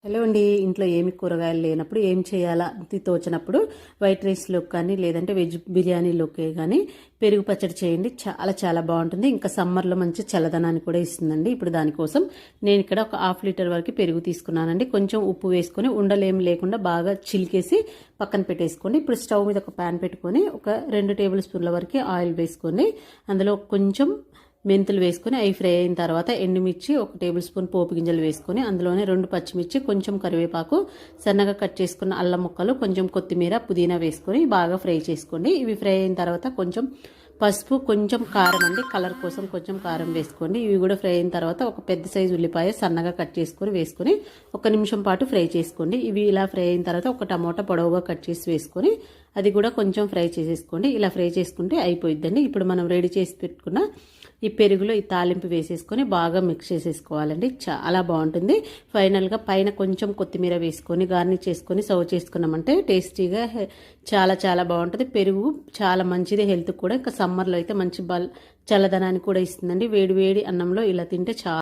Hello అండి. ఇంట్లో ఏమి కూరగాయలు లేనప్పుడు ఏం చేయాలా అది తోచినప్పుడు వైట్ రైస్లోకి కానీ లేదంటే వెజ్ బిర్యానీలోకి కానీ పెరుగు పచ్చడి చేయండి. చాలా చాలా బాగుంటుంది. ఇంకా సమ్మర్లో మంచి చల్లదనాన్ని కూడా ఇస్తుందండి. ఇప్పుడు దానికోసం నేను ఇక్కడ ఒక హాఫ్ లీటర్ వరకు పెరుగు తీసుకున్నానండి. కొంచెం ఉప్పు వేసుకొని ఉండలేం లేకుండా బాగా చిలికేసి పక్కన పెట్టేసుకోండి. ఇప్పుడు స్టవ్ మీద ఒక ప్యాన్ పెట్టుకొని ఒక 2 టేబుల్ స్పూన్ల వరకు ఆయిల్ వేసుకొని అందులో కొంచెం మెంతులు వేసుకొని అవి ఫ్రై అయిన తర్వాత ఎండుమిర్చి 1 టేబుల్ స్పూన్ పోపు గింజలు వేసుకొని అందులోనే 2 పచ్చిమిర్చి, కొంచెం కరివేపాకు, సన్నగా కట్ చేసుకున్న అల్లం ముక్కలు, కొంచెం కొత్తిమీర, పుదీనా వేసుకొని బాగా ఫ్రై చేసుకోండి. ఇవి ఫ్రై అయిన తర్వాత కొంచెం పసుపు, కొంచెం కారం అండి, కలర్ కోసం కొంచెం కారం వేసుకోండి. ఇవి కూడా ఫ్రై అయిన తర్వాత ఒక పెద్ద సైజు ఉల్లిపాయ సన్నగా కట్ చేసుకొని వేసుకొని 1 నిమిషం పాటు ఫ్రై చేసుకోండి. ఇవి ఇలా ఫ్రై అయిన తర్వాత ఒక టమోటా పొడవుగా కట్ చేసి వేసుకొని అది కూడా కొంచెం ఫ్రై చేసేసుకోండి. ఇలా ఫ్రై చేసుకుంటే అయిపోయిద్దండి. ఇప్పుడు మనం రెడీ చేసి పెట్టుకున్న ఈ పెరుగులో ఈ తాలింపు వేసేసుకొని బాగా మిక్స్ చేసేసుకోవాలండి. చాలా బాగుంటుంది. ఫైనల్గా పైన కొంచెం కొత్తిమీర వేసుకొని గార్నిష్ చేసుకొని సర్వ్ చేసుకున్నామంటే టేస్టీగా చాలా చాలా బాగుంటుంది. పెరుగు చాలా మంచిది హెల్త్ కూడా. ఇంకా సమ్మర్లో అయితే మంచి చల్లదనాన్ని కూడా ఇస్తుందండి. వేడి వేడి అన్నంలో ఇలా తింటే చాలా